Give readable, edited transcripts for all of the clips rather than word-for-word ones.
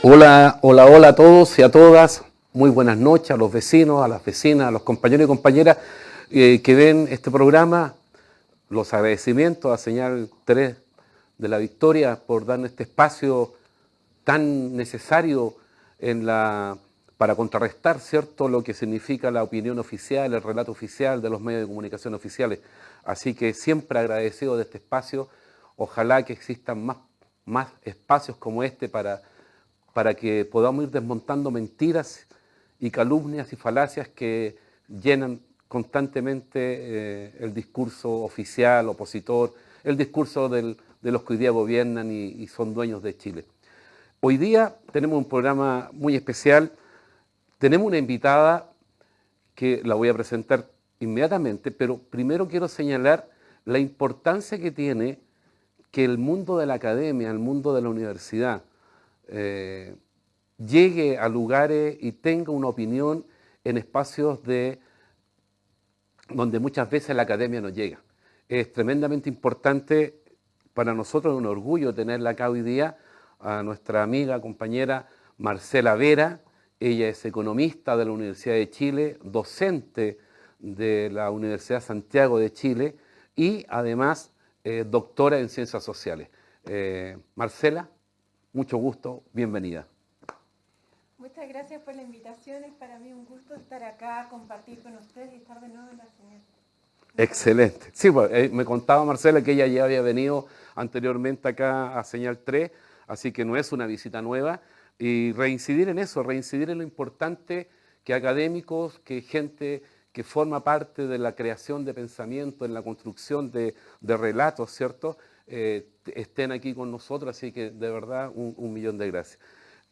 Hola, hola, hola a todos y a todas. Muy buenas noches a los vecinos, a las vecinas, a los compañeros y compañeras que ven este programa. Los agradecimientos a Señal 3 de la Victoria por darnos este espacio tan necesario para contrarrestar, ¿cierto?, lo que significa la opinión oficial, el relato oficial de los medios de comunicación oficiales. Así que siempre agradecido de este espacio. Ojalá que existan más espacios como este para que podamos ir desmontando mentiras y calumnias y falacias que llenan constantemente el discurso oficial, opositor, el discurso de los que hoy día gobiernan y son dueños de Chile. Hoy día tenemos un programa muy especial. Tenemos una invitada que la voy a presentar inmediatamente, pero primero quiero señalar la importancia que tiene que el mundo de la academia, el mundo de la universidad, llegue a lugares y tenga una opinión en espacios donde muchas veces la academia no llega. Es tremendamente importante para nosotros, es un orgullo tenerla acá hoy día, a nuestra amiga, compañera Marcela Vera. Ella es economista de la Universidad de Chile, docente de la Universidad Santiago de Chile y además doctora en Ciencias Sociales. Marcela, mucho gusto, bienvenida. Muchas gracias por la invitación, es para mí un gusto estar acá, compartir con ustedes y estar de nuevo en la señal. Excelente. Sí, pues, me contaba Marcela que ella ya había venido anteriormente acá a Señal 3, así que no es una visita nueva, y reincidir en eso, reincidir en lo importante que académicos, que gente que forma parte de la creación de pensamiento, en la construcción de relatos, ¿cierto?, estén aquí con nosotros, así que de verdad un millón de gracias.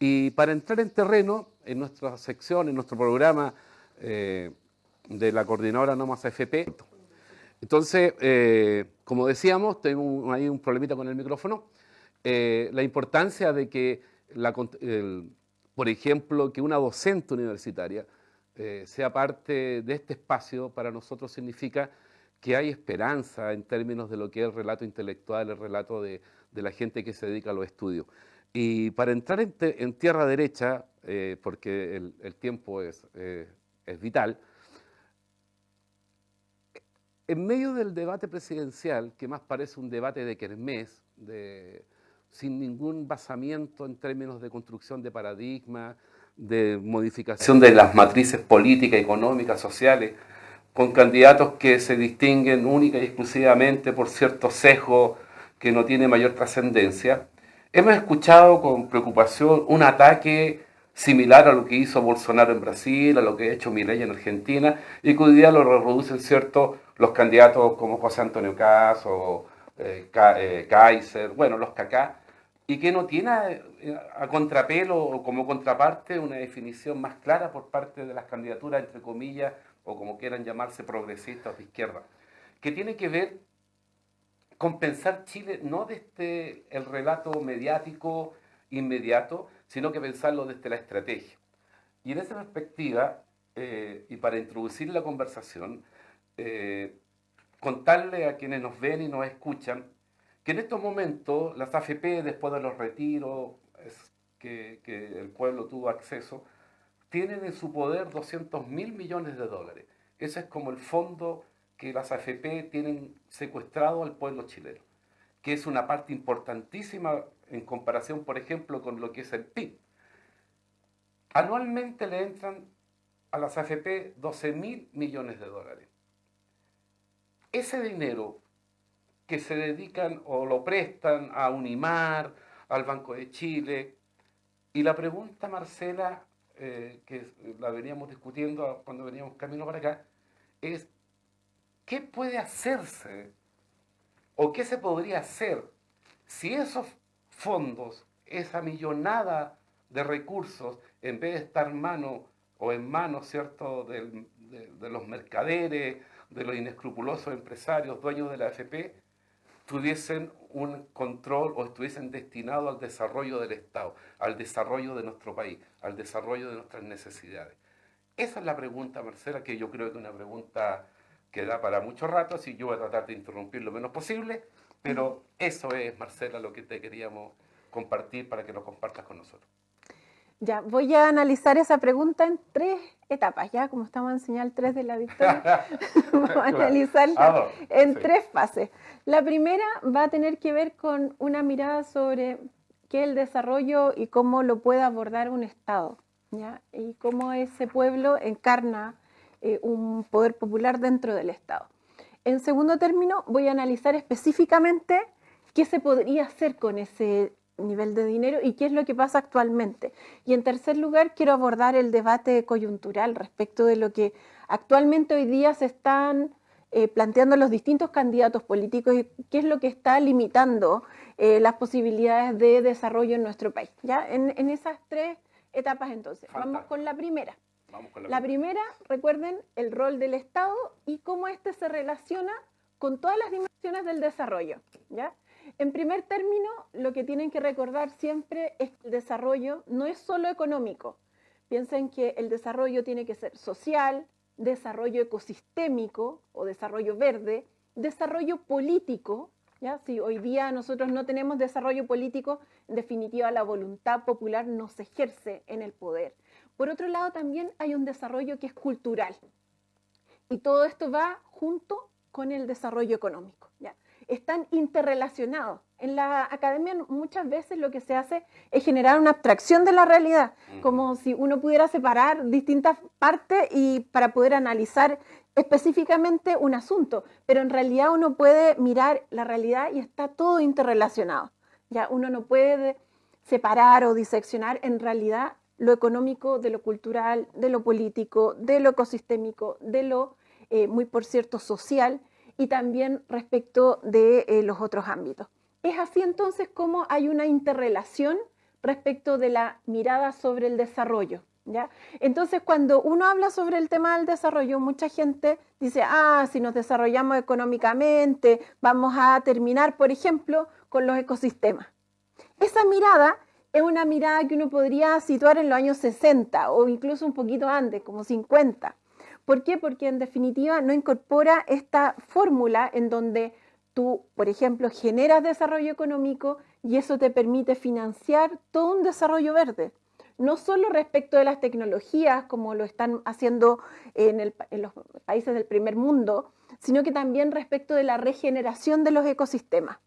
Y para entrar en terreno, en nuestra sección, en nuestro programa de la coordinadora No Más AFP, entonces, como decíamos, tengo ahí un problemita con el micrófono, la importancia de que, por ejemplo, que una docente universitaria sea parte de este espacio, para nosotros significa que hay esperanza en términos de lo que es el relato intelectual, el relato de la gente que se dedica a los estudios. Y para entrar en tierra derecha, porque el tiempo es vital, en medio del debate presidencial, que más parece un debate de kermés, sin ningún basamiento en términos de construcción de paradigmas, de modificación de las matrices políticas, económicas, sociales, con candidatos que se distinguen única y exclusivamente por cierto sesgo que no tiene mayor trascendencia, hemos escuchado con preocupación un ataque similar a lo que hizo Bolsonaro en Brasil, a lo que ha hecho Milei en Argentina, y que hoy día lo reproducen, ¿cierto?, los candidatos como José Antonio Caz o Kaiser, bueno, los Kaká, y que no tiene a contrapelo o como contraparte una definición más clara por parte de las candidaturas, entre comillas, o como quieran llamarse, progresistas de izquierda, que tiene que ver con pensar Chile no desde el relato mediático inmediato, sino que pensarlo desde la estrategia. Y en esa perspectiva, y para introducir la conversación, contarle a quienes nos ven y nos escuchan que en estos momentos las AFP, después de los retiros que el pueblo tuvo acceso, tienen en su poder 200.000 millones de dólares. Ese es como el fondo que las AFP tienen secuestrado al pueblo chileno, que es una parte importantísima en comparación, por ejemplo, con lo que es el PIB. Anualmente le entran a las AFP 12.000 millones de dólares. Ese dinero que se dedican o lo prestan a Unimar, al Banco de Chile, y la pregunta, Marcela, que la veníamos discutiendo cuando veníamos camino para acá, es ¿qué puede hacerse o qué se podría hacer si esos fondos, esa millonada de recursos, en vez de estar en manos, ¿cierto?, de los mercaderes, de los inescrupulosos empresarios, dueños de la AFP, tuviesen un control o estuviesen destinados al desarrollo del Estado, al desarrollo de nuestro país, al desarrollo de nuestras necesidades? Esa es la pregunta, Marcela, que yo creo que es una pregunta que da para mucho rato, así yo voy a tratar de interrumpir lo menos posible, pero eso es, Marcela, lo que te queríamos compartir para que lo compartas con nosotros. Ya, voy a analizar esa pregunta en 3 etapas, ya, como estamos en señal 3 de la victoria, vamos a analizarla en 3 fases. La primera va a tener que ver con una mirada sobre qué es el desarrollo y cómo lo puede abordar un Estado, ¿ya? Y cómo ese pueblo encarna un poder popular dentro del Estado. En segundo término, voy a analizar específicamente qué se podría hacer con ese nivel de dinero y qué es lo que pasa actualmente. Y en tercer lugar, quiero abordar el debate coyuntural respecto de lo que actualmente hoy día se están planteando los distintos candidatos políticos y qué es lo que está limitando las posibilidades de desarrollo en nuestro país. ¿Ya? En esas 3 etapas entonces. Fantástico. Vamos con la primera. La primera, recuerden, el rol del Estado y cómo éste se relaciona con todas las dimensiones del desarrollo, ¿ya? En primer término, lo que tienen que recordar siempre es que el desarrollo no es solo económico. Piensen que el desarrollo tiene que ser social, desarrollo ecosistémico o desarrollo verde, desarrollo político, ¿ya? Si hoy día nosotros no tenemos desarrollo político, en definitiva la voluntad popular no se ejerce en el poder. Por otro lado, también hay un desarrollo que es cultural. Y todo esto va junto con el desarrollo económico, ¿ya? Están interrelacionados. En la academia muchas veces lo que se hace es generar una abstracción de la realidad, como si uno pudiera separar distintas partes y para poder analizar específicamente un asunto. Pero en realidad uno puede mirar la realidad y está todo interrelacionado, ¿ya? Uno no puede separar o diseccionar en realidad lo económico de lo cultural, de lo político, de lo ecosistémico, de lo, muy por cierto, social y también respecto de los otros ámbitos. Es así entonces como hay una interrelación respecto de la mirada sobre el desarrollo, ¿ya? Entonces cuando uno habla sobre el tema del desarrollo, mucha gente dice, si nos desarrollamos económicamente, vamos a terminar, por ejemplo, con los ecosistemas. Esa mirada es una mirada que uno podría situar en los años 60 o incluso un poquito antes, como 50. ¿Por qué? Porque en definitiva no incorpora esta fórmula en donde tú, por ejemplo, generas desarrollo económico y eso te permite financiar todo un desarrollo verde. No solo respecto de las tecnologías, como lo están haciendo en los países del primer mundo, sino que también respecto de la regeneración de los ecosistemas.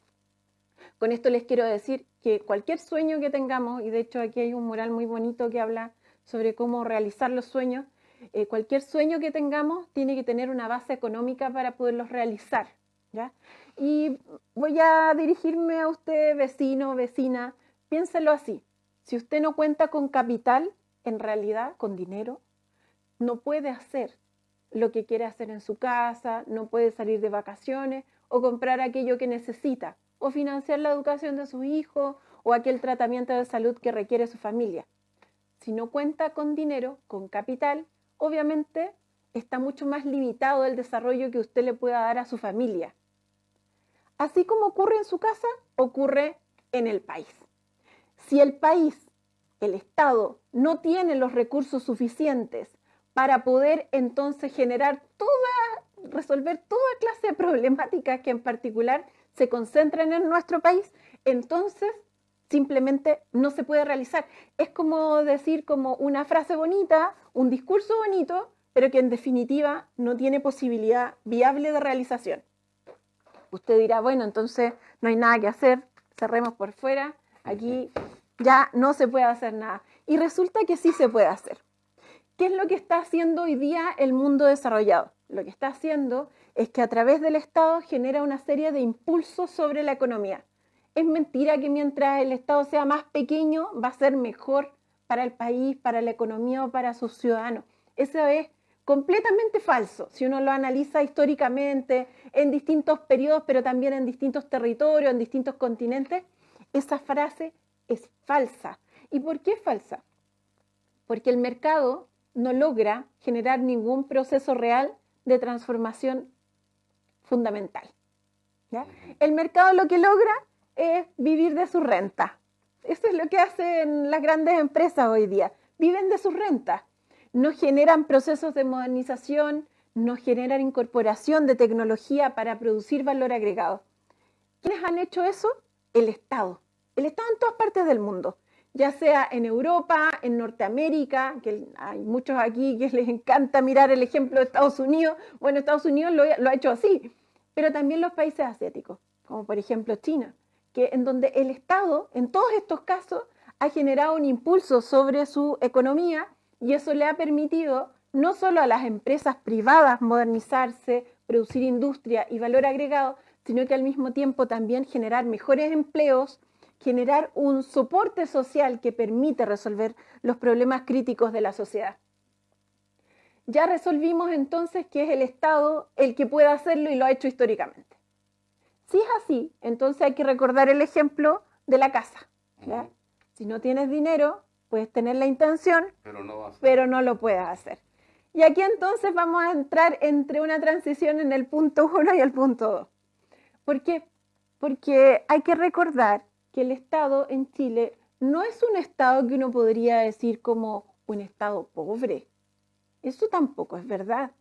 Con esto les quiero decir que cualquier sueño que tengamos, y de hecho aquí hay un mural muy bonito que habla sobre cómo realizar los sueños, cualquier sueño que tengamos tiene que tener una base económica para poderlos realizar, ¿ya? Y voy a dirigirme a usted, vecino, vecina, piénselo así. Si usted no cuenta con capital, en realidad con dinero, no puede hacer lo que quiere hacer en su casa, no puede salir de vacaciones o comprar aquello que necesita, o financiar la educación de sus hijos o aquel tratamiento de salud que requiere su familia. Si no cuenta con dinero, con capital, obviamente está mucho más limitado el desarrollo que usted le pueda dar a su familia. Así como ocurre en su casa, ocurre en el país. Si el país, el Estado, no tiene los recursos suficientes para poder entonces generar toda resolver toda clase de problemáticas que en particular se concentran en nuestro país, entonces simplemente no se puede realizar. Es como decir como una frase bonita, un discurso bonito, pero que en definitiva no tiene posibilidad viable de realización. Usted dirá, bueno, entonces no hay nada que hacer, cerremos por fuera, aquí ya no se puede hacer nada. Y resulta que sí se puede hacer. ¿Qué es lo que está haciendo hoy día el mundo desarrollado? Lo que está haciendo es que a través del Estado genera una serie de impulsos sobre la economía. Es mentira que mientras el Estado sea más pequeño va a ser mejor para el país, para la economía o para sus ciudadanos. Eso es completamente falso. Si uno lo analiza históricamente en distintos periodos, pero también en distintos territorios, en distintos continentes, esa frase es falsa. ¿Y por qué es falsa? Porque el mercado no logra generar ningún proceso real de transformación fundamental. ¿Ya? El mercado lo que logra es vivir de su renta. Eso es lo que hacen las grandes empresas hoy día. Viven de sus rentas. No generan procesos de modernización, no generan incorporación de tecnología para producir valor agregado. ¿Quiénes han hecho eso? El Estado. El Estado en todas partes del mundo, ya sea en Europa, en Norteamérica, que hay muchos aquí que les encanta mirar el ejemplo de Estados Unidos. Bueno, Estados Unidos lo ha hecho así, pero también los países asiáticos, como por ejemplo China, que en donde el Estado, en todos estos casos, ha generado un impulso sobre su economía y eso le ha permitido no solo a las empresas privadas modernizarse, producir industria y valor agregado, sino que al mismo tiempo también generar mejores empleos, generar un soporte social que permite resolver los problemas críticos de la sociedad. Ya resolvimos entonces que es el Estado el que puede hacerlo y lo ha hecho históricamente. Si es así, entonces hay que recordar el ejemplo de la casa, ¿ya? Si no tienes dinero, puedes tener la intención, pero no lo puedes hacer. Y aquí entonces vamos a entrar entre una transición en el punto 1 y el punto 2. ¿Por qué? Porque hay que recordar que el Estado en Chile no es un Estado que uno podría decir como un Estado pobre. Eso tampoco es verdad.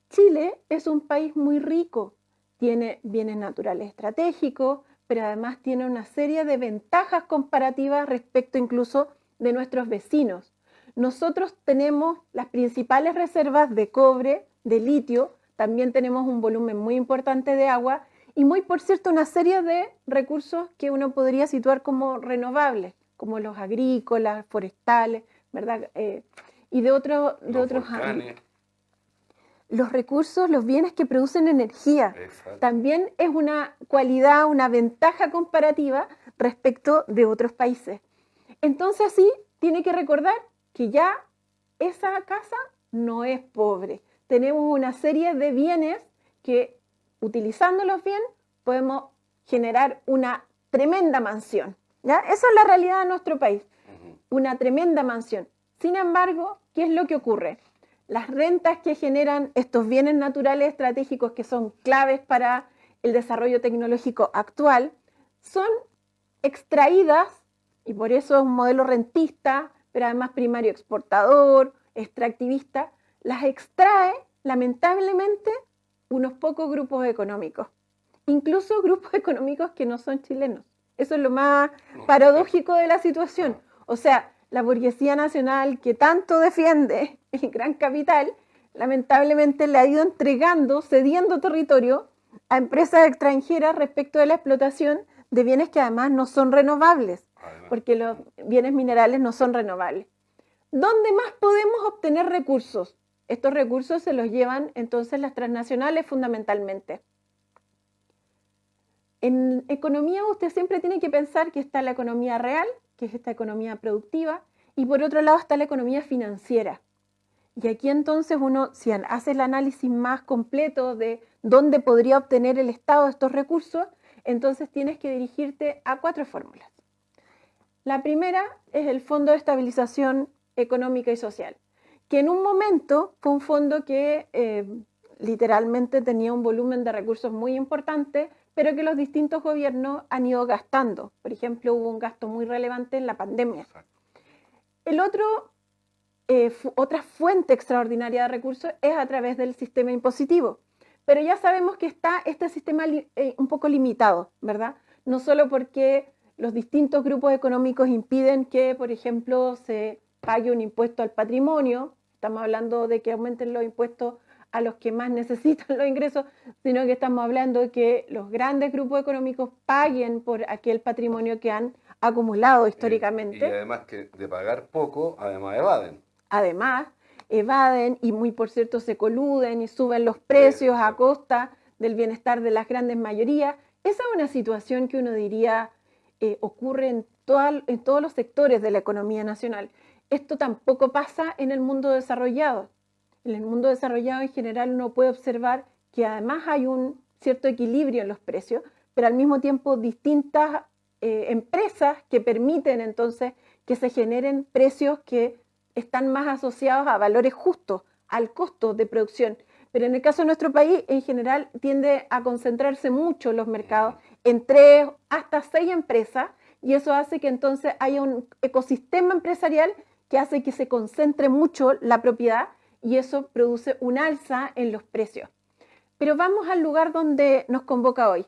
Chile es un país muy rico, tiene bienes naturales estratégicos, pero además tiene una serie de ventajas comparativas respecto incluso de nuestros vecinos. Nosotros tenemos las principales reservas de cobre, de litio, también tenemos un volumen muy importante de agua y muy, por cierto, una serie de recursos que uno podría situar como renovables, como los agrícolas, forestales, ¿verdad? Y de otros ámbitos. Los recursos, los bienes que producen energía. Exacto. También es una cualidad, una ventaja comparativa respecto de otros países. Entonces sí, tiene que recordar que ya esa casa no es pobre. Tenemos una serie de bienes que, utilizándolos bien, podemos generar una tremenda mansión. ¿Ya? Esa es la realidad de nuestro país, una tremenda mansión. Sin embargo, ¿qué es lo que ocurre? Las rentas que generan estos bienes naturales estratégicos que son claves para el desarrollo tecnológico actual son extraídas, y por eso es un modelo rentista, pero además primario exportador, extractivista, las extrae lamentablemente unos pocos grupos económicos, incluso grupos económicos que no son chilenos. Eso es lo más paradójico de la situación. O sea, la burguesía nacional que tanto defiende el gran capital, lamentablemente le ha ido entregando, cediendo territorio a empresas extranjeras respecto de la explotación de bienes que además no son renovables, porque los bienes minerales no son renovables. ¿Dónde más podemos obtener recursos? Estos recursos se los llevan entonces las transnacionales fundamentalmente. En economía usted siempre tiene que pensar que está la economía real, que es esta economía productiva, y por otro lado está la economía financiera. Y aquí entonces uno, si hace el análisis más completo de dónde podría obtener el Estado estos recursos, entonces tienes que dirigirte a 4 fórmulas. La primera es el Fondo de Estabilización Económica y Social, que en un momento fue un fondo que literalmente tenía un volumen de recursos muy importante, pero que los distintos gobiernos han ido gastando. Por ejemplo, hubo un gasto muy relevante en la pandemia. Otra fuente extraordinaria de recursos es a través del sistema impositivo, Pero ya sabemos que está este sistema un poco limitado, ¿verdad? No solo porque los distintos grupos económicos impiden que, por ejemplo, se pague un impuesto al patrimonio, estamos hablando de que aumenten los impuestos a los que más necesitan los ingresos, sino que estamos hablando de que los grandes grupos económicos paguen por aquel patrimonio que han acumulado históricamente. Y además que de pagar poco, además evaden. Además, evaden y muy por cierto se coluden y suben los precios a costa del bienestar de las grandes mayorías. Esa es una situación que uno diría ocurre en todos los sectores de la economía nacional. Esto tampoco pasa en el mundo desarrollado. En el mundo desarrollado en general uno puede observar que además hay un cierto equilibrio en los precios, pero al mismo tiempo distintas empresas que permiten entonces que se generen precios que están más asociados a valores justos, al costo de producción. Pero en el caso de nuestro país, en general, tiende a concentrarse mucho los mercados en 3 hasta 6 empresas, y eso hace que entonces haya un ecosistema empresarial que hace que se concentre mucho la propiedad, y eso produce un alza en los precios. Pero vamos al lugar donde nos convoca hoy.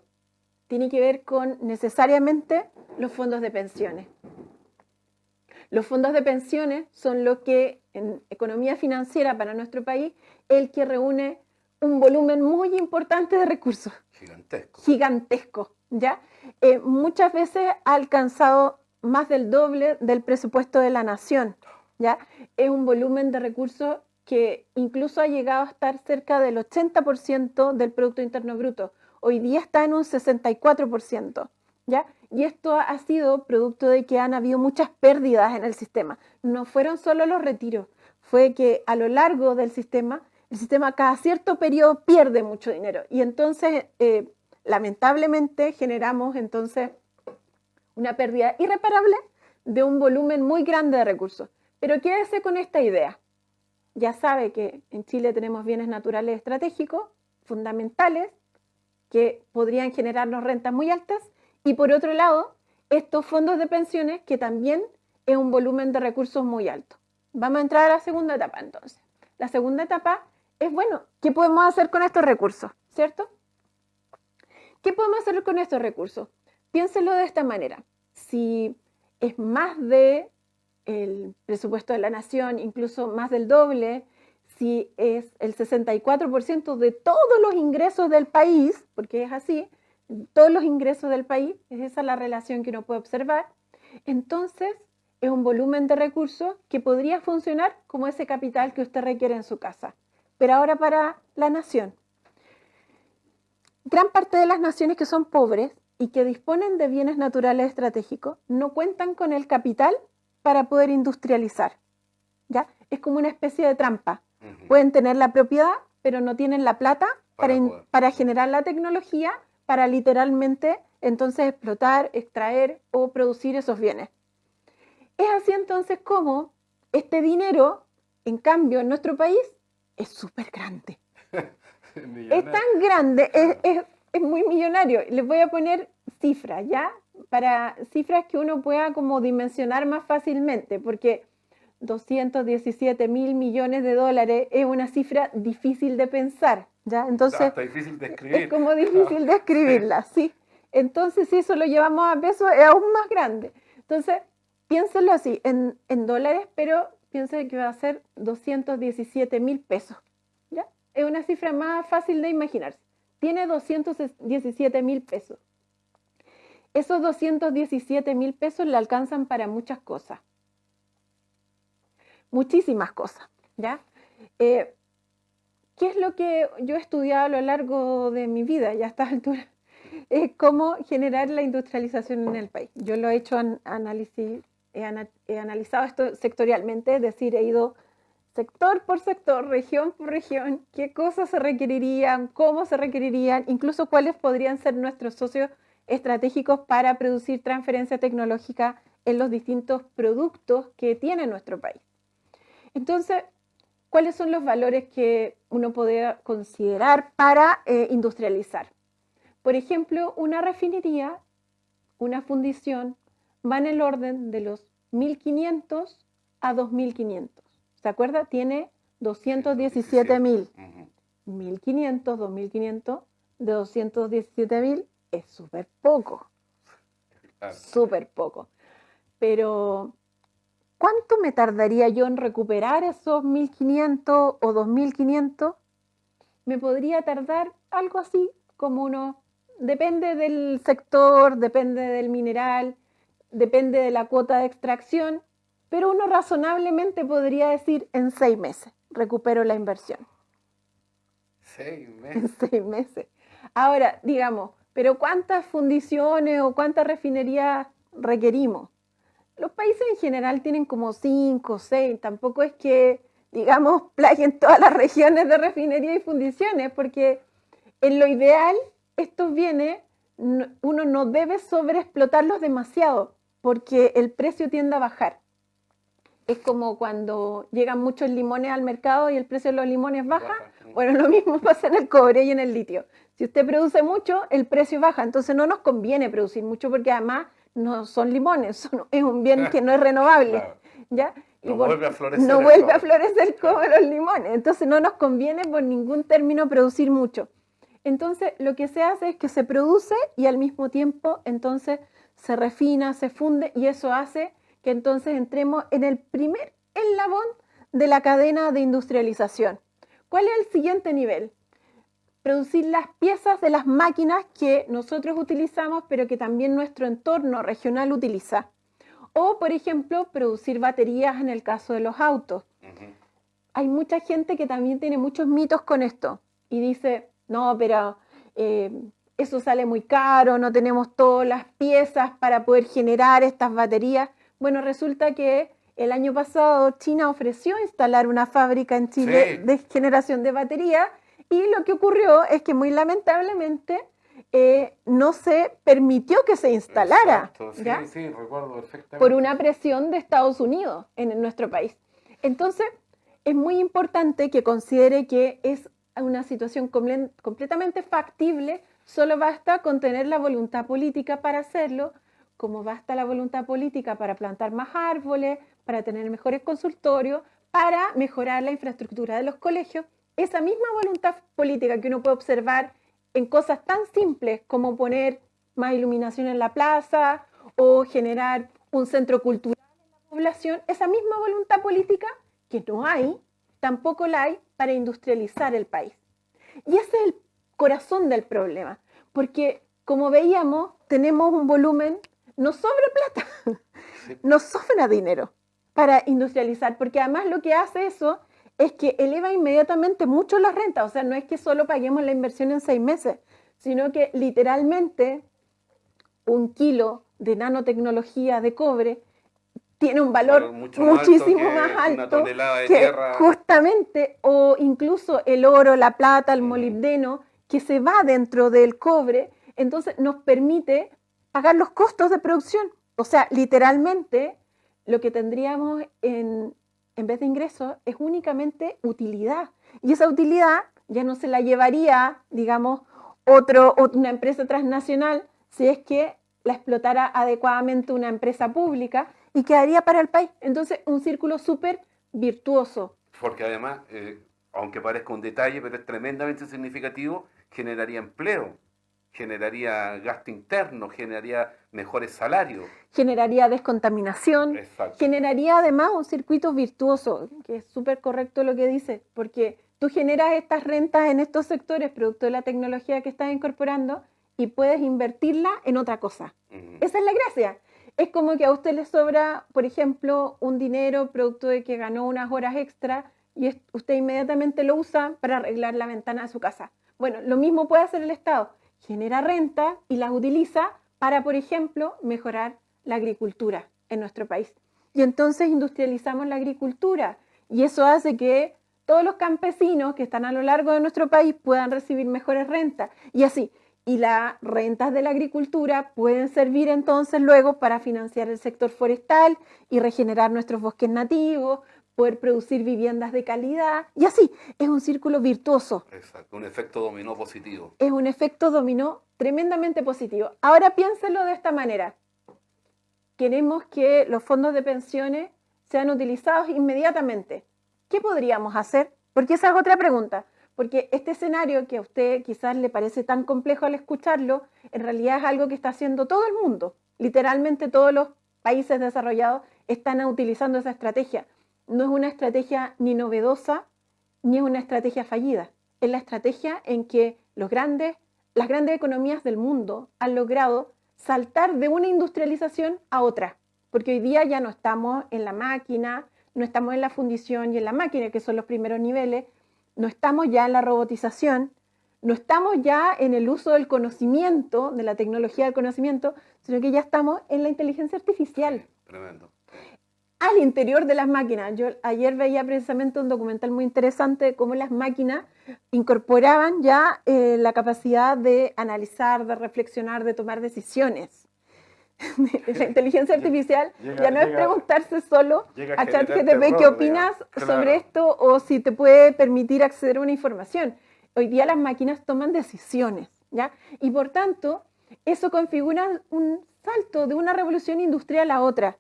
Tiene que ver con necesariamente los fondos de pensiones. Los fondos de pensiones son lo que en economía financiera para nuestro país, el que reúne un volumen muy importante de recursos. Gigantesco. Gigantesco, ¿ya? Muchas veces ha alcanzado más del doble del presupuesto de la nación, ¿ya? Es un volumen de recursos que incluso ha llegado a estar cerca del 80% del Producto Interno Bruto. Hoy día está en un 64%. ¿Ya? Y esto ha sido producto de que han habido muchas pérdidas en el sistema. No fueron solo los retiros, fue que a lo largo del sistema, el sistema cada cierto periodo pierde mucho dinero. Y entonces, lamentablemente, generamos entonces una pérdida irreparable de un volumen muy grande de recursos. Pero quédese con esta idea. Ya sabe que en Chile tenemos bienes naturales estratégicos, fundamentales, que podrían generarnos rentas muy altas. Y por otro lado, estos fondos de pensiones que también es un volumen de recursos muy alto. Vamos a entrar a la segunda etapa entonces. La segunda etapa es, bueno, ¿qué podemos hacer con estos recursos? ¿Cierto? ¿Qué podemos hacer con estos recursos? Piénselo de esta manera. Si es más de el presupuesto de la nación, incluso más del doble, si es el 64% de todos los ingresos del país, porque es así, todos los ingresos del país, es esa la relación que uno puede observar, entonces es un volumen de recursos que podría funcionar como ese capital que usted requiere en su casa. Pero ahora para la nación. Gran parte de las naciones que son pobres y que disponen de bienes naturales estratégicos no cuentan con el capital para poder industrializar. ¿Ya? Es como una especie de trampa. Pueden tener la propiedad, pero no tienen la plata para generar la tecnología, para literalmente entonces explotar, extraer o producir esos bienes. Es así entonces como este dinero, en cambio, en nuestro país, es súper grande. Es tan grande, es muy millonario. Les voy a poner cifras, ¿ya? Para cifras que uno pueda como dimensionar más fácilmente, porque 217.000 millones de dólares es una cifra difícil de pensar, ¿ya? Entonces, está difícil de escribir. Es como difícil de escribirla, sí. Entonces, si eso lo llevamos a pesos, es aún más grande. Entonces, piénsenlo así, en dólares, pero piensen que va a ser 217.000 pesos, ¿ya? Es una cifra más fácil de imaginarse. Tiene 217.000 pesos. Esos 217.000 pesos le alcanzan para muchas cosas. Muchísimas cosas, ¿ya? ¿Qué es lo que yo he estudiado a lo largo de mi vida y a estas alturas? Es cómo generar la industrialización en el país. Yo lo he hecho he analizado esto sectorialmente, es decir, he ido sector por sector, región por región, qué cosas se requerirían, cómo se requerirían, incluso cuáles podrían ser nuestros socios estratégicos para producir transferencia tecnológica en los distintos productos que tiene nuestro país. Entonces, ¿cuáles son los valores que uno podría considerar para industrializar? Por ejemplo, una refinería, una fundición, va en el orden de los 1.500 a 2.500. ¿Se acuerda? Tiene 217.000. 1.500, 2.500, de 217.000 es súper poco. Súper poco. Pero, ¿cuánto me tardaría yo en recuperar esos 1.500 o 2.500? Me podría tardar algo así como depende del sector, depende del mineral, depende de la cuota de extracción, pero uno razonablemente podría decir en 6 meses recupero la inversión. 6 meses. En 6 meses. Ahora, digamos, ¿pero cuántas fundiciones o cuántas refinerías requerimos? Los países en general tienen como 5 o 6, tampoco es que, digamos, plaguen todas las regiones de refinería y fundiciones, porque en lo ideal estos bienes uno no debe sobreexplotarlos demasiado, porque el precio tiende a bajar. Es como cuando llegan muchos limones al mercado y el precio de los limones baja. Bueno, lo mismo pasa en el cobre y en el litio. Si usted produce mucho, el precio baja. Entonces no nos conviene producir mucho porque además no son limones, es un bien que no es renovable. Claro. ¿Ya? No vuelve a florecer no el vuelve cobre. a florecer como los limones. Entonces no nos conviene por ningún término producir mucho. Entonces lo que se hace es que se produce y al mismo tiempo entonces se refina, se funde y eso hace que entonces entremos en el primer eslabón de la cadena de industrialización. ¿Cuál es el siguiente nivel? Producir las piezas de las máquinas que nosotros utilizamos, pero que también nuestro entorno regional utiliza. O, por ejemplo, producir baterías en el caso de los autos. Hay mucha gente que también tiene muchos mitos con esto y dice, no, pero eso sale muy caro, no tenemos todas las piezas para poder generar estas baterías. Bueno, resulta que el año pasado China ofreció instalar una fábrica en Chile de generación de baterías y lo que ocurrió es que muy lamentablemente no se permitió que se instalara. Exacto, sí, ¿ya? sí, recuerdo perfectamente. Por una presión de Estados Unidos en nuestro país. Entonces, es muy importante que considere que es una situación completamente factible, solo basta con tener la voluntad política para hacerlo, como basta la voluntad política para plantar más árboles, para tener mejores consultorios, para mejorar la infraestructura de los colegios. Esa misma voluntad política que uno puede observar en cosas tan simples como poner más iluminación en la plaza o generar un centro cultural en la población, esa misma voluntad política que no hay, tampoco la hay para industrializar el país. Y ese es el corazón del problema, porque como veíamos, tenemos un volumen, no sobra plata, no sobra dinero para industrializar, porque además lo que hace eso es que eleva inmediatamente mucho las rentas, o sea, no es que solo paguemos la inversión en 6 meses, sino que literalmente 1 kilo de nanotecnología de cobre tiene un valor muchísimo más alto que justamente, o incluso el oro, la plata, el molibdeno, que se va dentro del cobre, entonces nos permite pagar los costos de producción. O sea, literalmente lo que tendríamos en vez de ingresos es únicamente utilidad. Y esa utilidad ya no se la llevaría, digamos, una empresa transnacional si es que la explotara adecuadamente una empresa pública y quedaría para el país. Entonces, un círculo súper virtuoso. Porque además, aunque parezca un detalle, pero es tremendamente significativo, generaría empleo, generaría gasto interno, generaría mejores salarios. Generaría descontaminación. Exacto. Generaría además un circuito virtuoso, que es súper correcto lo que dice, porque tú generas estas rentas en estos sectores producto de la tecnología que estás incorporando y puedes invertirla en otra cosa. Esa es la gracia. Es como que a usted le sobra, por ejemplo, un dinero producto de que ganó unas horas extra y usted inmediatamente lo usa para arreglar la ventana de su casa. Bueno, lo mismo puede hacer el Estado. Genera renta y las utiliza para, por ejemplo, mejorar la agricultura en nuestro país. Y entonces industrializamos la agricultura y eso hace que todos los campesinos que están a lo largo de nuestro país puedan recibir mejores rentas y así. Y las rentas de la agricultura pueden servir entonces luego para financiar el sector forestal y regenerar nuestros bosques nativos, poder producir viviendas de calidad y así. Es un círculo virtuoso. Exacto, un efecto dominó positivo. Es un efecto dominó tremendamente positivo. Ahora piénselo de esta manera. Queremos que los fondos de pensiones sean utilizados inmediatamente. ¿Qué podríamos hacer? Porque esa es otra pregunta. Porque este escenario que a usted quizás le parece tan complejo al escucharlo, en realidad es algo que está haciendo todo el mundo. Literalmente todos los países desarrollados están utilizando esa estrategia. No es una estrategia ni novedosa, ni es una estrategia fallida. Es la estrategia en que las grandes economías del mundo han logrado saltar de una industrialización a otra. Porque hoy día ya no estamos en la máquina, no estamos en la fundición y en la máquina, que son los primeros niveles, no estamos ya en la robotización, no estamos ya en el uso del conocimiento, de la tecnología del conocimiento, sino que ya estamos en la inteligencia artificial. Tremendo. Al interior de las máquinas. Yo ayer veía precisamente un documental muy interesante de cómo las máquinas incorporaban ya la capacidad de analizar, de reflexionar, de tomar decisiones. La inteligencia artificial ya no es preguntarse solo a ChatGPT qué opinas sobre esto o si te puede permitir acceder a una información. Hoy día las máquinas toman decisiones, ¿ya? Y por tanto, eso configura un salto de una revolución industrial a otra.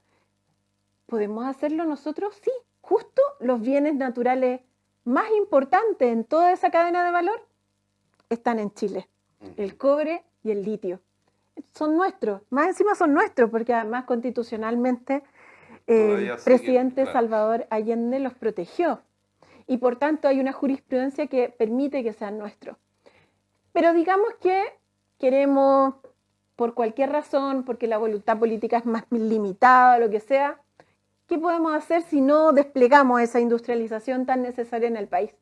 ¿Podemos hacerlo nosotros? Sí, justo los bienes naturales más importantes en toda esa cadena de valor están en Chile. El cobre y el litio. Son nuestros, más encima son nuestros, porque además constitucionalmente el presidente Salvador Allende los protegió. Y por tanto hay una jurisprudencia que permite que sean nuestros. Pero digamos que queremos, por cualquier razón, porque la voluntad política es más limitada, lo que sea, ¿qué podemos hacer si no desplegamos esa industrialización tan necesaria en el país?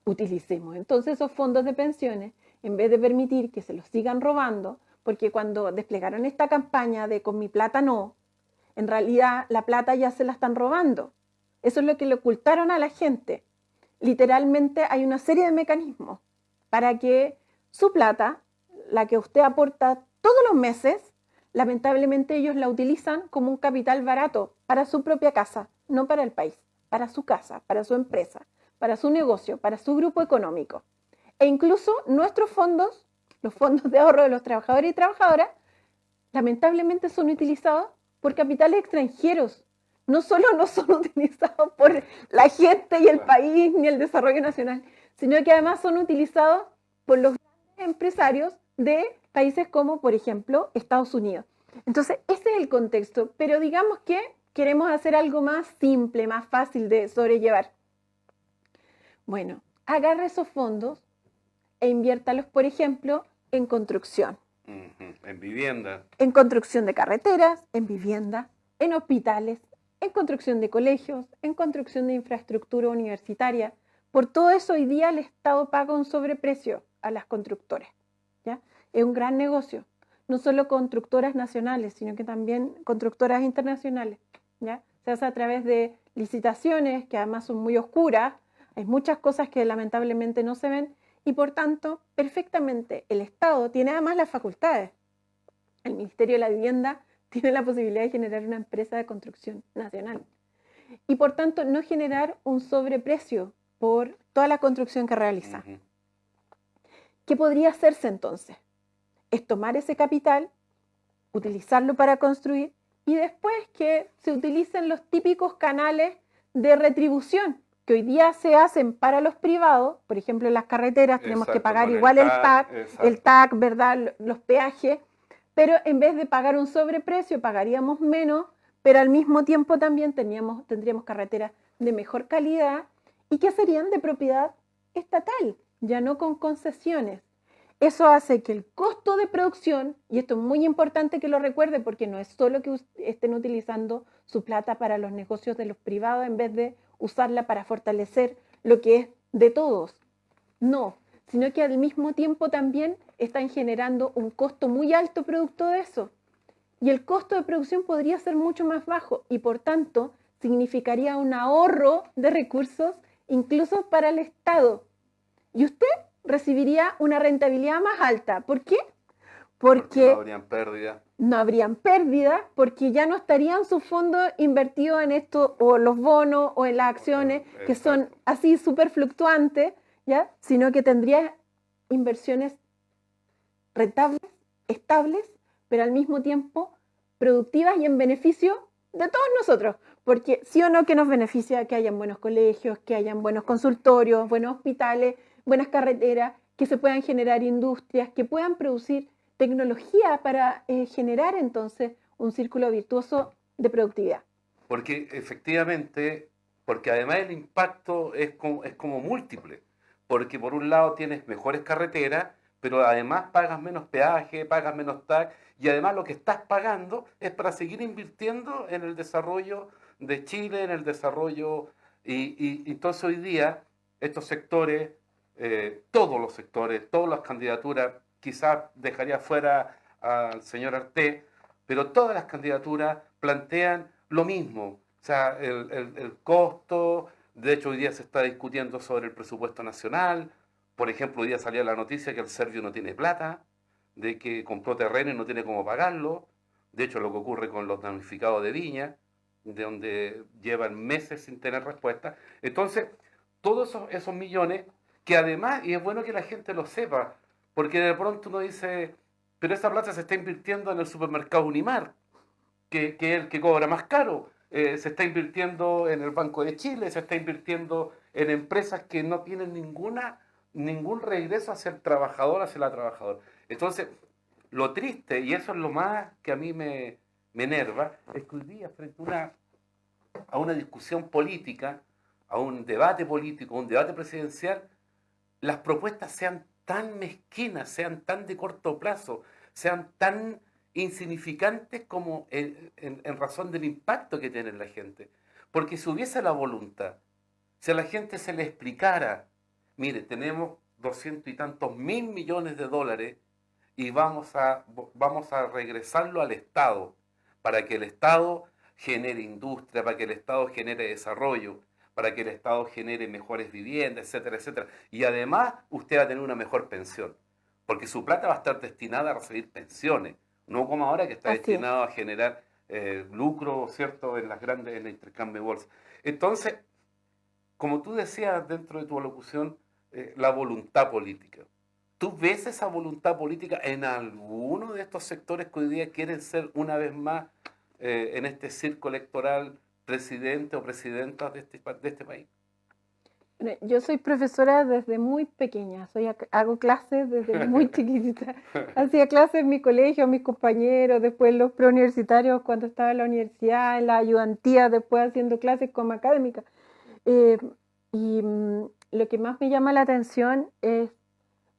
Utilicemos entonces esos fondos de pensiones, en vez de permitir que se los sigan robando, porque cuando desplegaron esta campaña de con mi plata no, en realidad la plata ya se la están robando. Eso es lo que le ocultaron a la gente. Literalmente hay una serie de mecanismos para que su plata, la que usted aporta todos los meses, lamentablemente ellos la utilizan como un capital barato para su propia casa, no para el país, para su casa, para su empresa, para su negocio, para su grupo económico. E incluso nuestros fondos, los fondos de ahorro de los trabajadores y trabajadoras, lamentablemente son utilizados por capitales extranjeros. No solo no son utilizados por la gente y el país ni el desarrollo nacional, sino que además son utilizados por los grandes empresarios de países como, por ejemplo, Estados Unidos. Entonces, ese es el contexto, pero digamos que queremos hacer algo más simple, más fácil de sobrellevar. Bueno, agarre esos fondos e inviértalos, por ejemplo, en construcción. En vivienda. En construcción de carreteras, en vivienda, en hospitales, en construcción de colegios, en construcción de infraestructura universitaria. Por todo eso hoy día el Estado paga un sobreprecio a las constructoras, ¿ya? Es un gran negocio. No solo constructoras nacionales, sino que también constructoras internacionales, ¿ya? Se hace a través de licitaciones que además son muy oscuras. Hay muchas cosas que lamentablemente no se ven y por tanto, perfectamente, el Estado tiene además las facultades. El Ministerio de la Vivienda tiene la posibilidad de generar una empresa de construcción nacional y por tanto no generar un sobreprecio por toda la construcción que realiza. ¿Qué podría hacerse entonces? Es tomar ese capital, utilizarlo para construir y después que se utilicen los típicos canales de retribución que hoy día se hacen para los privados. Por ejemplo, en las carreteras tenemos que pagar igual el TAC, ¿verdad? Los peajes, pero en vez de pagar un sobreprecio pagaríamos menos, pero al mismo tiempo también tendríamos carreteras de mejor calidad y que serían de propiedad estatal, ya no con concesiones. Eso hace que el costo de producción, y esto es muy importante que lo recuerde porque no es solo que estén utilizando su plata para los negocios de los privados en vez de usarla para fortalecer lo que es de todos. No, sino que al mismo tiempo también están generando un costo muy alto producto de eso. Y el costo de producción podría ser mucho más bajo y por tanto significaría un ahorro de recursos incluso para el Estado. Y usted recibiría una rentabilidad más alta. ¿Por qué? Porque no habrían pérdidas. No habrían pérdidas porque ya no estarían sus fondos invertidos en esto o los bonos o en las acciones que son así súper fluctuantes, ¿ya? Sino que tendría inversiones rentables, estables, pero al mismo tiempo productivas y en beneficio de todos nosotros, porque sí o no que nos beneficia que hayan buenos colegios, que hayan buenos consultorios, buenos hospitales, buenas carreteras, que se puedan generar industrias, que puedan producir tecnología para generar entonces un círculo virtuoso de productividad. Porque efectivamente, porque además el impacto es como múltiple, porque por un lado tienes mejores carreteras, pero además pagas menos peaje, pagas menos tax, y además lo que estás pagando es para seguir invirtiendo en el desarrollo de Chile, en el desarrollo, y entonces hoy día estos sectores, todos los sectores, todas las candidaturas, quizás dejaría fuera al señor Arté, pero todas las candidaturas plantean lo mismo, o sea, el costo, de hecho hoy día se está discutiendo sobre el presupuesto nacional, por ejemplo, hoy día salía la noticia que el serbio no tiene plata, de que compró terreno y no tiene cómo pagarlo, de hecho lo que ocurre con los damnificados de Viña, de donde llevan meses sin tener respuesta. Entonces, todos esos millones, que además, y es bueno que la gente lo sepa, porque de pronto uno dice, pero esa plata se está invirtiendo en el supermercado Unimar, que es el que cobra más caro. Se está invirtiendo en el Banco de Chile, se está invirtiendo en empresas que no tienen ningún regreso hacia el trabajador, hacia la trabajadora. Entonces, lo triste, y eso es lo más que a mí me enerva, es que hoy día frente a una discusión política, a un debate político, a un debate presidencial, las propuestas sean tan mezquinas, sean tan de corto plazo, sean tan insignificantes como en razón del impacto que tiene en la gente. Porque si hubiese la voluntad, si a la gente se le explicara, mire, tenemos 200 y tantos mil millones de dólares y vamos a regresarlo al Estado, para que el Estado genere industria, para que el Estado genere desarrollo, para que el Estado genere mejores viviendas, etcétera, etcétera. Y además usted va a tener una mejor pensión, porque su plata va a estar destinada a recibir pensiones, no como ahora que está destinado a generar lucro, ¿cierto?, en el intercambio de bolsa. Entonces, como tú decías dentro de tu alocución, la voluntad política. ¿Tú ves esa voluntad política en alguno de estos sectores que hoy día quieren ser una vez más en este circo electoral presidente o presidenta de este país? Yo soy profesora desde muy pequeña, hago clases desde muy chiquitita. Hacía clases en mi colegio, mis compañeros, después los preuniversitarios cuando estaba en la universidad, en la ayudantía, después haciendo clases como académica. Lo que más me llama la atención es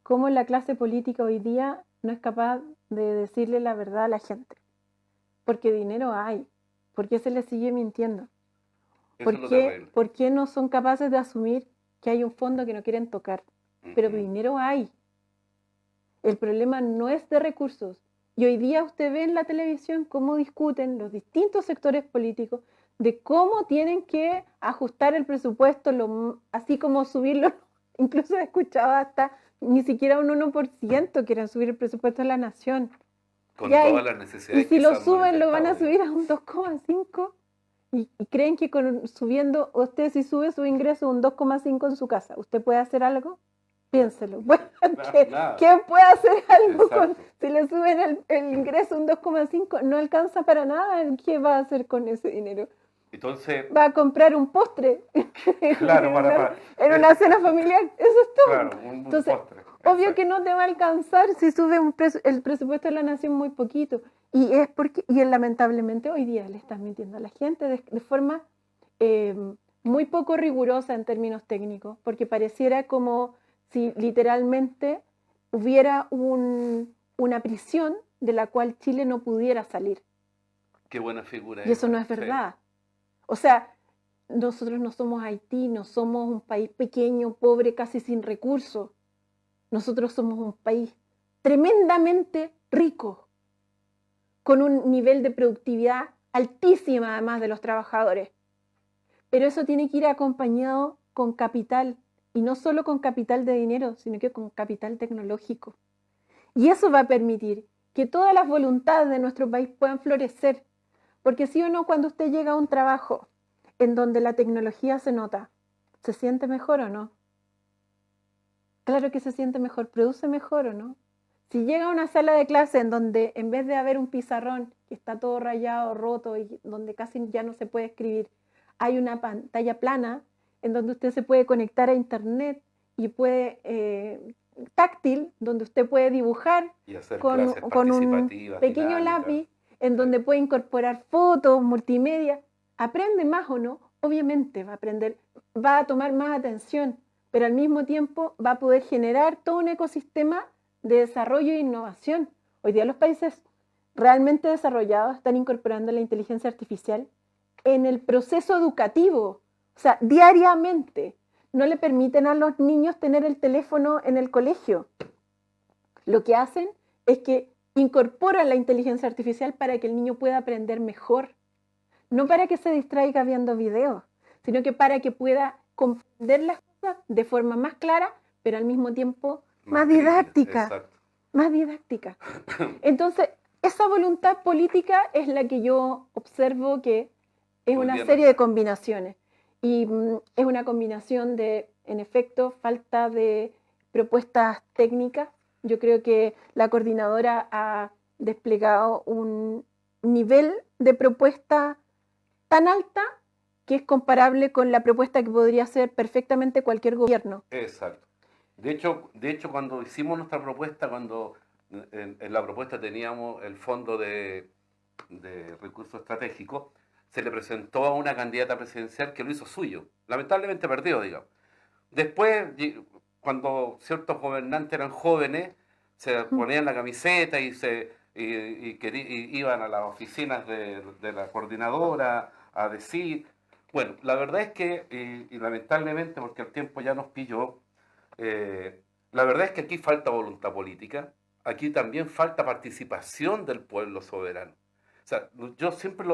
cómo la clase política hoy día no es capaz de decirle la verdad a la gente. Porque dinero hay. ¿Por qué se les sigue mintiendo? ¿Por qué no son capaces de asumir que hay un fondo que no quieren tocar? Pero dinero hay. El problema no es de recursos. Y hoy día usted ve en la televisión cómo discuten los distintos sectores políticos de cómo tienen que ajustar el presupuesto, así como subirlo. Incluso he escuchado hasta ni siquiera un 1% quieren subir el presupuesto de la nación. Con todas las necesidades. Y si lo suben, lo van a subir a un 2,5%. Y creen que subiendo, usted si sube su ingreso un 2,5 en su casa, ¿usted puede hacer algo? Piénselo. Bueno, ¿quién puede hacer algo si le suben el ingreso un 2,5? No alcanza para nada. ¿Qué va a hacer con ese dinero? Entonces, va a comprar un postre claro, en una cena familiar. Eso es todo. Claro, Entonces, postre. Obvio que no te va a alcanzar si sube el presupuesto de la nación muy poquito. Y lamentablemente hoy día le están mintiendo a la gente de forma muy poco rigurosa en términos técnicos, porque pareciera como si literalmente hubiera una prisión de la cual Chile no pudiera salir. Qué buena figura. Y eso no es verdad. Sí. O sea, nosotros no somos Haití, no somos un país pequeño, pobre, casi sin recursos. Nosotros somos un país tremendamente rico, con un nivel de productividad altísima además de los trabajadores. Pero eso tiene que ir acompañado con capital, y no solo con capital de dinero, sino que con capital tecnológico. Y eso va a permitir que todas las voluntades de nuestro país puedan florecer. Porque sí o no, cuando usted llega a un trabajo en donde la tecnología se nota, ¿se siente mejor o no? Claro que se siente mejor, produce mejor o no. Si llega a una sala de clase en donde en vez de haber un pizarrón que está todo rayado, roto y donde casi ya no se puede escribir, hay una pantalla plana en donde usted se puede conectar a internet y puede táctil, donde usted puede dibujar Y hacer con clases un participativas, pequeño dinámicas. lápiz, en donde puede incorporar fotos, multimedia. ¿Aprende más o no? Obviamente va a aprender, va a tomar más atención, pero al mismo tiempo va a poder generar todo un ecosistema de desarrollo e innovación. Hoy día los países realmente desarrollados están incorporando la inteligencia artificial en el proceso educativo, o sea, diariamente. No le permiten a los niños tener el teléfono en el colegio. Lo que hacen es que incorporan la inteligencia artificial para que el niño pueda aprender mejor. No para que se distraiga viendo videos, sino que para que pueda comprender las cosas de forma más clara, pero al mismo tiempo más didáctica. Más didáctica. Entonces, esa voluntad política es la que yo observo que es una serie de combinaciones. Y es una combinación de, en efecto, falta de propuestas técnicas. Yo creo que la coordinadora ha desplegado un nivel de propuesta tan alta que es comparable con la propuesta que podría hacer perfectamente cualquier gobierno. Exacto. De hecho, cuando hicimos nuestra propuesta, cuando en la propuesta teníamos el fondo de recursos estratégicos, se le presentó a una candidata presidencial que lo hizo suyo. Lamentablemente perdió, digamos. Después, cuando ciertos gobernantes eran jóvenes, se ponían la camiseta y iban a las oficinas de la coordinadora a decir. Bueno, la verdad es que, y lamentablemente, porque el tiempo ya nos pilló, la verdad es que aquí falta voluntad política, aquí también falta participación del pueblo soberano. O sea, yo siempre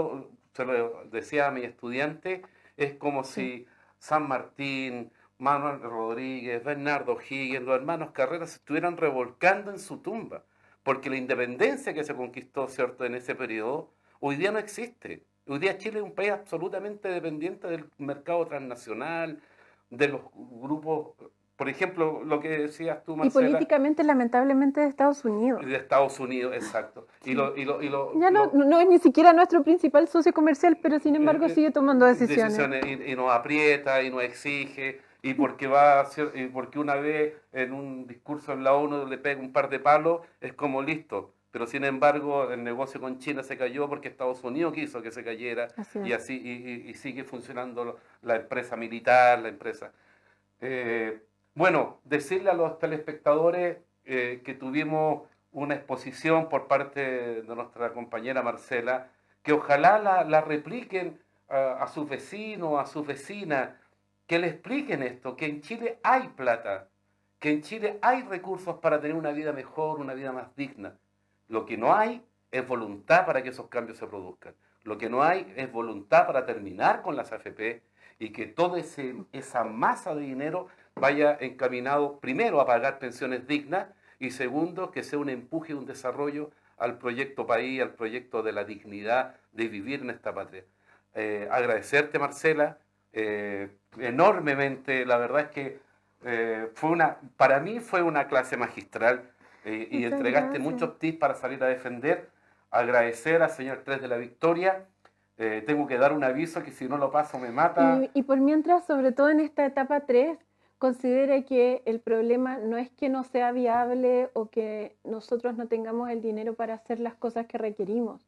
se lo decía a mis estudiantes, es como si San Martín, Manuel Rodríguez, Bernardo Higgins, los hermanos Carreras se estuvieran revolcando en su tumba, porque la independencia que se conquistó, ¿cierto?, en ese periodo, hoy día no existe. Hoy día Chile es un país absolutamente dependiente del mercado transnacional, de los grupos, por ejemplo, lo que decías tú, Marcela. Y políticamente, lamentablemente, de Estados Unidos. De Estados Unidos, exacto. Ya no es ni siquiera nuestro principal socio comercial, pero sin embargo sigue tomando decisiones. Y nos aprieta y nos exige, y porque porque una vez en un discurso en la ONU le pega un par de palos, es como listo. Pero sin embargo, el negocio con China se cayó porque Estados Unidos quiso que se cayera, y así y sigue funcionando la empresa militar, la empresa. Bueno, decirle a los telespectadores que tuvimos una exposición por parte de nuestra compañera Marcela, que ojalá la repliquen a sus vecinos, a sus vecinas, que le expliquen esto, que en Chile hay plata, que en Chile hay recursos para tener una vida mejor, una vida más digna. Lo que no hay es voluntad para que esos cambios se produzcan. Lo que no hay es voluntad para terminar con las AFP y que toda esa masa de dinero vaya encaminado primero a pagar pensiones dignas y segundo, que sea un empuje, un desarrollo al proyecto país, al proyecto de la dignidad de vivir en esta patria. Agradecerte, Marcela, enormemente. La verdad es que para mí fue una clase magistral y entregaste muchos tips para salir a defender. Agradecer al señor 3 de la Victoria. Tengo que dar un aviso que si no lo paso me mata. Y por mientras, sobre todo en esta etapa 3, considere que el problema no es que no sea viable o que nosotros no tengamos el dinero para hacer las cosas que requerimos.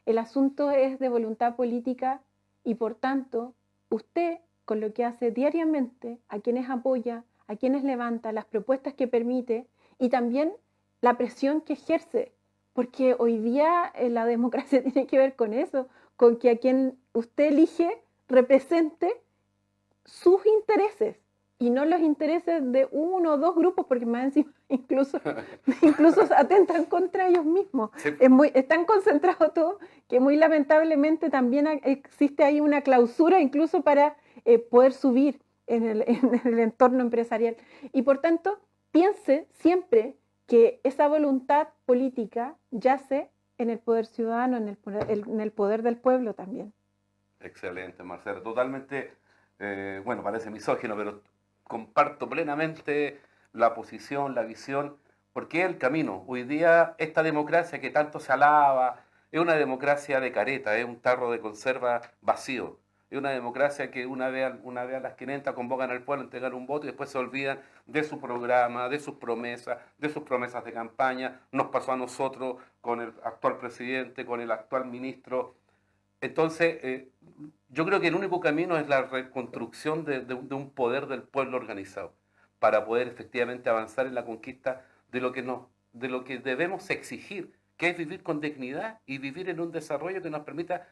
El asunto es de voluntad política y por tanto, usted con lo que hace diariamente, a quienes apoya, a quienes levanta, las propuestas que permite y también la presión que ejerce, porque hoy día la democracia tiene que ver con eso, con que a quien usted elige represente sus intereses y no los intereses de uno o dos grupos, porque más encima incluso atentan contra ellos mismos. Sí. Es tan concentrado todo que muy lamentablemente también existe ahí una clausura incluso para poder subir en el entorno empresarial. Y por tanto, piense siempre que esa voluntad política yace en el poder ciudadano, en el poder del pueblo también. Excelente, Marcela. Totalmente, parece misógino, pero comparto plenamente la posición, la visión, porque es el camino. Hoy día esta democracia que tanto se alaba es una democracia de careta, es un tarro de conserva vacío. Es una democracia que una vez a las 500 convocan al pueblo a entregar un voto y después se olvidan de su programa, de sus promesas de campaña. Nos pasó a nosotros con el actual presidente, con el actual ministro. Entonces, yo creo que el único camino es la reconstrucción de un poder del pueblo organizado para poder efectivamente avanzar en la conquista de lo que debemos exigir, que es vivir con dignidad y vivir en un desarrollo que nos permita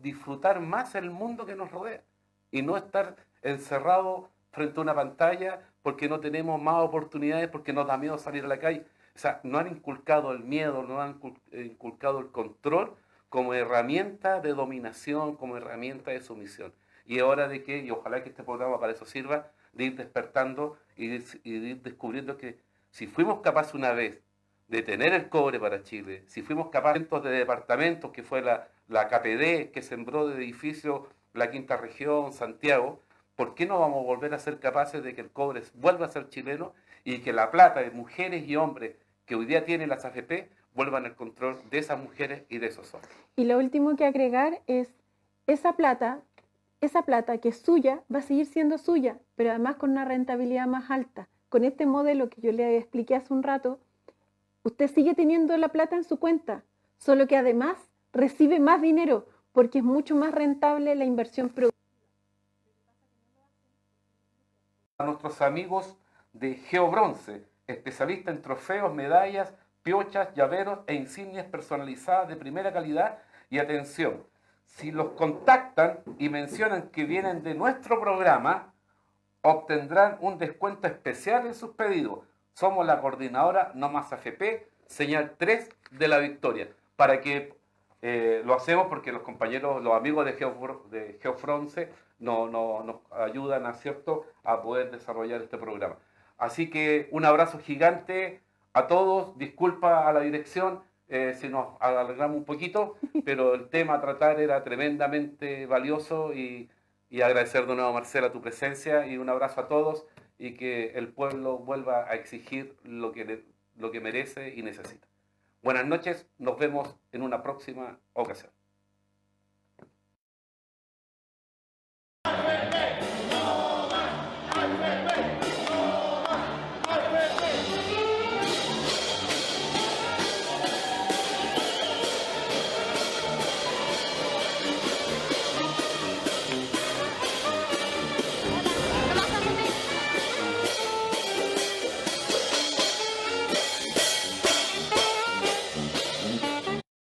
disfrutar más el mundo que nos rodea y no estar encerrado frente a una pantalla porque no tenemos más oportunidades, porque nos da miedo salir a la calle. O sea, no han inculcado el miedo, no han inculcado el control como herramienta de dominación, como herramienta de sumisión. Y es hora de que, y ojalá que este programa para eso sirva, de ir despertando y de ir descubriendo que si fuimos capaces una vez de tener el cobre para Chile, si fuimos capaces de departamentos, que fue la KPD, que sembró de edificios la Quinta Región, Santiago, ¿por qué no vamos a volver a ser capaces de que el cobre vuelva a ser chileno y que la plata de mujeres y hombres que hoy día tienen las AFP vuelvan al control de esas mujeres y de esos hombres? Y lo último que agregar es esa plata que es suya va a seguir siendo suya, pero además con una rentabilidad más alta. Con este modelo que yo le expliqué hace un rato, usted sigue teniendo la plata en su cuenta, solo que además recibe más dinero porque es mucho más rentable la inversión productiva. A nuestros amigos de Geobronce, especialista en trofeos, medallas, piochas, llaveros e insignias personalizadas de primera calidad. Y atención, si los contactan y mencionan que vienen de nuestro programa, obtendrán un descuento especial en sus pedidos. Somos la coordinadora No Más AFP, señal 3 de la Victoria. Para que lo hacemos porque los compañeros, los amigos de Geofronce nos ayudan a poder desarrollar este programa. Así que un abrazo gigante a todos, disculpa a la dirección si nos alargamos un poquito, pero el tema a tratar era tremendamente valioso y agradecer de nuevo, Marcela, tu presencia y un abrazo a todos y que el pueblo vuelva a exigir lo que merece y necesita. Buenas noches, nos vemos en una próxima ocasión.